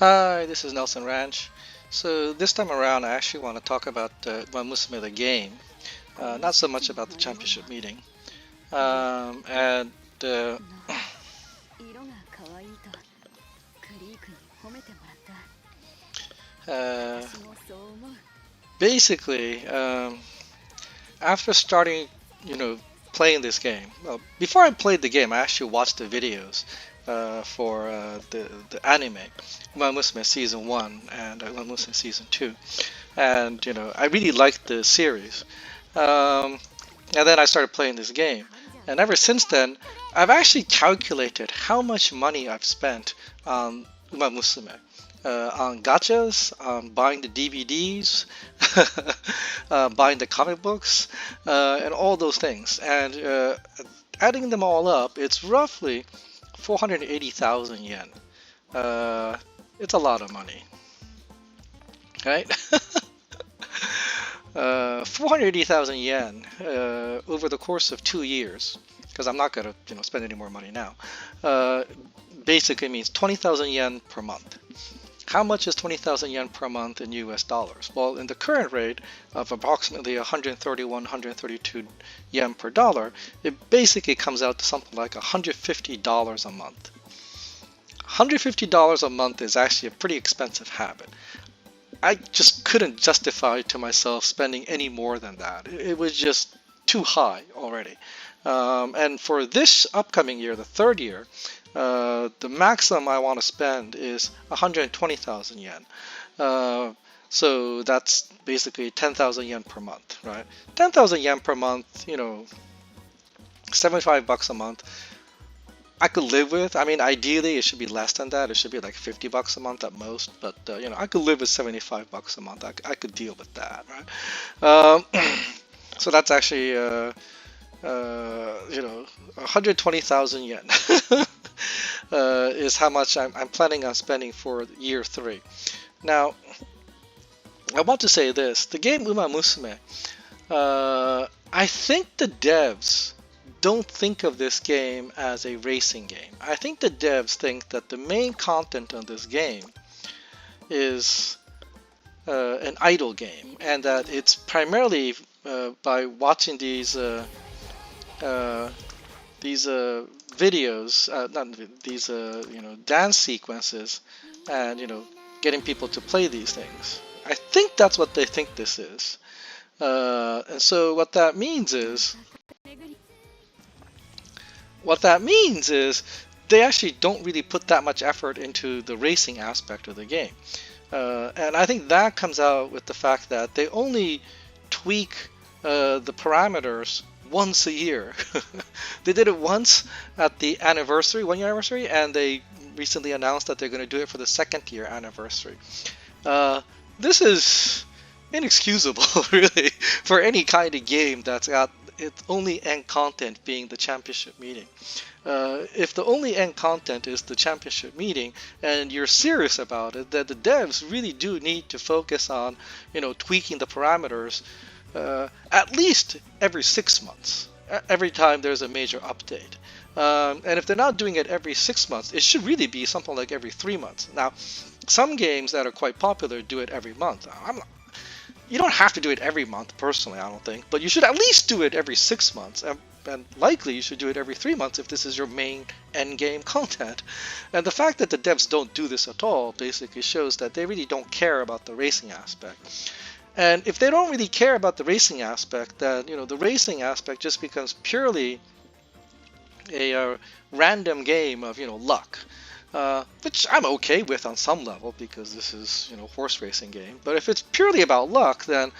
Hi, this is Nelson Ranch. So this time around, I actually want to talk about Umamusume the game, not so much about the championship meeting. And uh, basically, after starting, you know, playing this game, well, before I played the game, I actually watched the videos for the anime, Umamusume Season 1 and Umamusume Season 2. And, I really liked the series. Um, And then I started playing this game. And ever since then, I've actually calculated how much money I've spent on Umamusume. On gachas, on buying the DVDs, buying the comic books, and all those things. And adding them all up, it's roughly 480,000 yen. Uh, it's a lot of money, right? 480,000 yen over the course of 2 years, because I'm not gonna, spend any more money now. Uh, Basically means 20,000 yen per month. How much is 20,000 yen per month in US dollars? Well, in the current rate of approximately 131, 132 yen per dollar, it basically comes out to something like $150 a month. $150 a month is actually a pretty expensive habit. I just couldn't justify to myself spending any more than that. It was just too high already. And for this upcoming year, the third year, the maximum I want to spend is 120,000 yen. So that's basically 10,000 yen per month, right? 10,000 yen per month, 75 bucks a month. I could live with. I mean, ideally, it should be less than that. It should be like 50 bucks a month at most. But I could live with 75 bucks a month. I could deal with that, right? Um, so that's actually 120,000 yen is how much I'm planning on spending for year three. Now, I want to say this: the game Umamusume. I think the devs don't think of this game as a racing game. I think the devs think that the main content of this game is an idle game, and that it's primarily by watching uh, these videos, not these dance sequences, and getting people to play these things. I think that's what they think this is, and so what that means is they actually don't really put that much effort into the racing aspect of the game. And I think that comes out with the fact that they only tweak the parameters once a year. They did it once at the anniversary, 1 year anniversary, and they recently announced that they're going to do it for the second year anniversary. This is inexcusable, really, for any kind of game that's got its only end content being the championship meeting. If the only end content is the championship meeting and you're serious about it, then the devs really do need to focus on, tweaking the parameters at least every 6 months, every time there's a major update. And if they're not doing it every 6 months, it should really be something like every 3 months. Now, some games that are quite popular do it every month. You don't have to do it every month, personally, I don't think, but you should at least do it every 6 months, and likely you should do it every 3 months if this is your main end game content. And the fact that the devs don't do this at all basically shows that they really don't care about the racing aspect. And if they don't really care about the racing aspect, then the racing aspect just becomes purely a random game of luck. Which I'm okay with on some level because this is horse racing game. But if it's purely about luck, then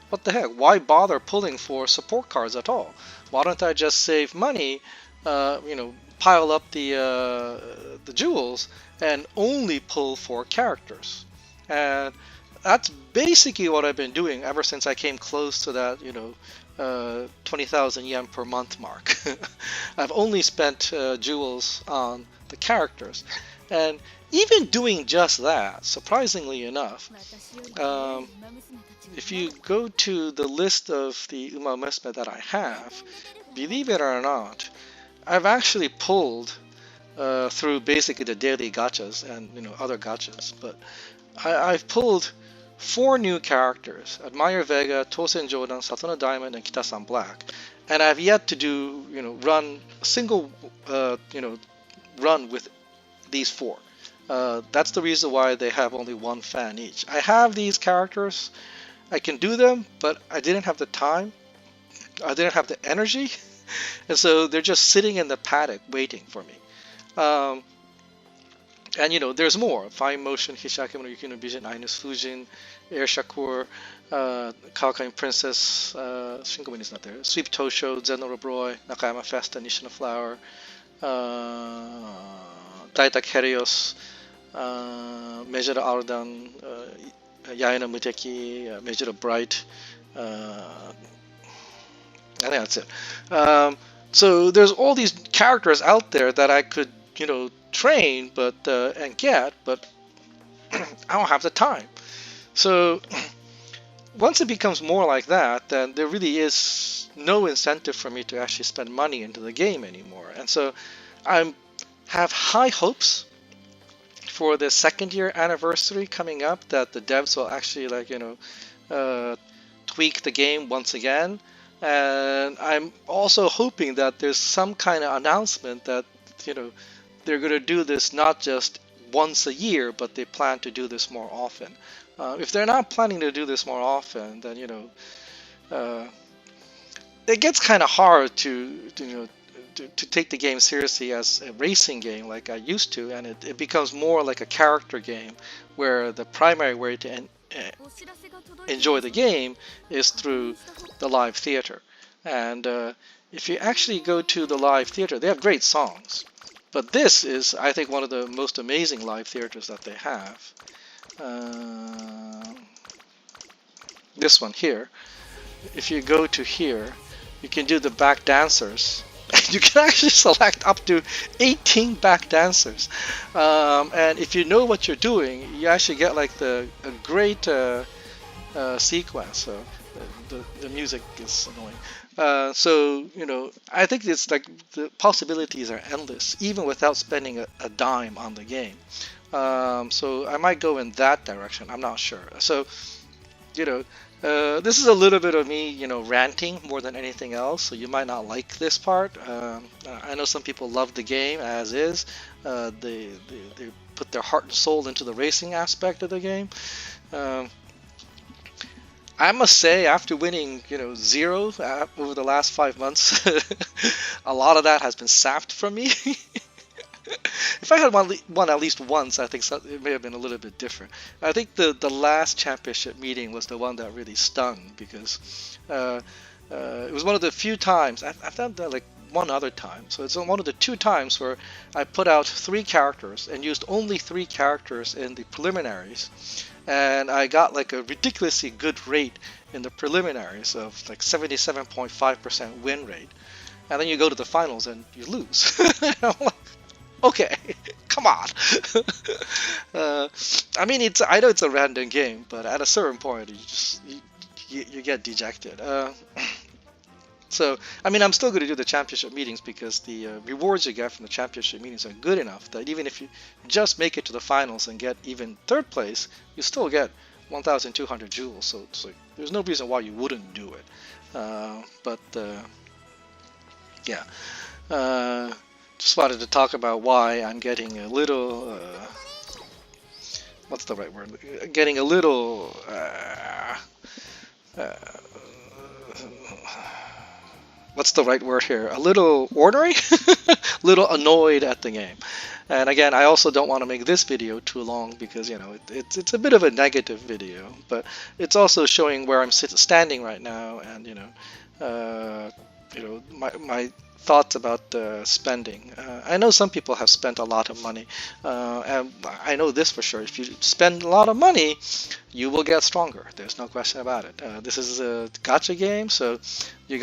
what the heck? Why bother pulling for support cards at all? Why don't I just save money, pile up the jewels, and only pull for characters? And that's basically what I've been doing ever since I came close to that 20,000 yen per month mark. I've only spent jewels on the characters. And even doing just that, surprisingly enough, if you go to the list of the Umamusume that I have, believe it or not, I've actually pulled through basically the daily gachas and other gachas. But I've pulled four new characters: Admire Vega, Tosen Jodan, Satono Diamond, and Kitasan Black, and I've yet to do run a single run with these four. That's the reason why they have only one fan each. I have these characters, I can do them, but I didn't have the time, I didn't have the energy, and so they're just sitting in the paddock waiting for me. Um, and there's more. Fine Motion, Hishaku no Yuki no Bijin, Ainus Fujin, Air Shakur, Kawakami Princess, Shingomin not there, Sweep Tosho, Zeno Robroy, Nakayama Festa, Nishino Flower, Daita Kerios, Mejura Ardan, Yaina Muteki, Mejura Bright. I think that's it. So there's all these characters out there that I could, train, but and get, but I don't have the time. So once it becomes more like that, then there really is no incentive for me to actually spend money into the game anymore. And so I have high hopes for the second year anniversary coming up that the devs will actually tweak the game once again. And I'm also hoping that there's some kind of announcement that they're going to do this not just once a year, but they plan to do this more often. If they're not planning to do this more often, then uh, it gets kind of hard to take the game seriously as a racing game like I used to, and it becomes more like a character game where the primary way to enjoy the game is through the live theater. And if you actually go to the live theater, they have great songs. But this is, I think, one of the most amazing live theaters that they have. This one here. If you go to here, you can do the back dancers. You can actually select up to 18 back dancers. And if you know what you're doing, you actually get like a great sequence. So the music is annoying. So I think it's like the possibilities are endless, even without spending a dime on the game. So I might go in that direction. I'm not sure. So this is a little bit of me, ranting more than anything else. So you might not like this part. I know some people love the game as is. They put their heart and soul into the racing aspect of the game. I must say, after winning, zero over the last 5 months, a lot of that has been sapped from me. If I had won at least once, I think it may have been a little bit different. I think the last championship meeting was the one that really stung because it was one of the few times I've done that like one other time. So it's one of the two times where I put out 3 characters and used only 3 characters in the preliminaries, and I got like a ridiculously good rate in the preliminaries of like 77.5% win rate, and then you go to the finals and you lose. I'm like, okay, come on. I mean, I know it's a random game, but at a certain point, you get dejected. So, I mean, I'm still going to do the championship meetings because the rewards you get from the championship meetings are good enough that even if you just make it to the finals and get even third place, you still get 1,200 jewels. So it's like there's no reason why you wouldn't do it. But yeah, just wanted to talk about why I'm getting a little. What's the right word? Getting a little. What's the right word here? A little ornery, a little annoyed at the game. And again, I also don't want to make this video too long because it's a bit of a negative video, but it's also showing where I'm standing right now, and my thoughts about spending. I know some people have spent a lot of money, and I know this for sure. If you spend a lot of money, you will get stronger. There's no question about it. This is a gacha game, so you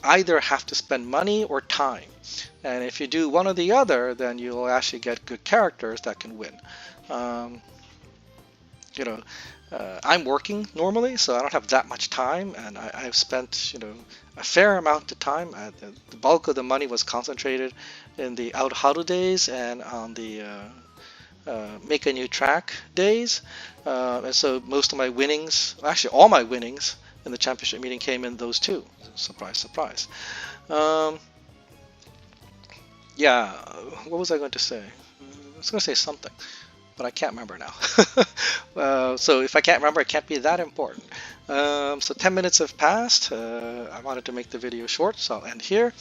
either have to spend money or time. And if you do one or the other, then you'll actually get good characters that can win. I'm working normally, so I don't have that much time, and I've spent a fair amount of time. The bulk of the money was concentrated in the out huddle days and on the make a new track days, and so most of my winnings, actually all my winnings in the championship meeting came in those two. Surprise, surprise. Um, yeah, what was I going to say? I was going to say something, but I can't remember now. So if I can't remember, it can't be that important. So 10 minutes have passed. I wanted to make the video short, so I'll end here.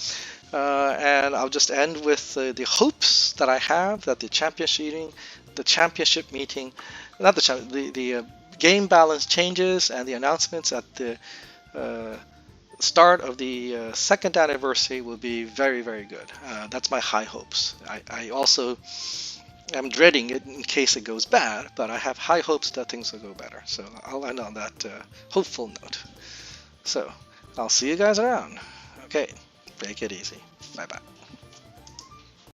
And I'll just end with the hopes that I have that the championship meeting, not the game balance changes and the announcements at the start of the second anniversary will be very, very good. That's my high hopes. I also am dreading it in case it goes bad, but I have high hopes that things will go better. So I'll end on that hopeful note. So I'll see you guys around. Okay, take it easy. Bye bye.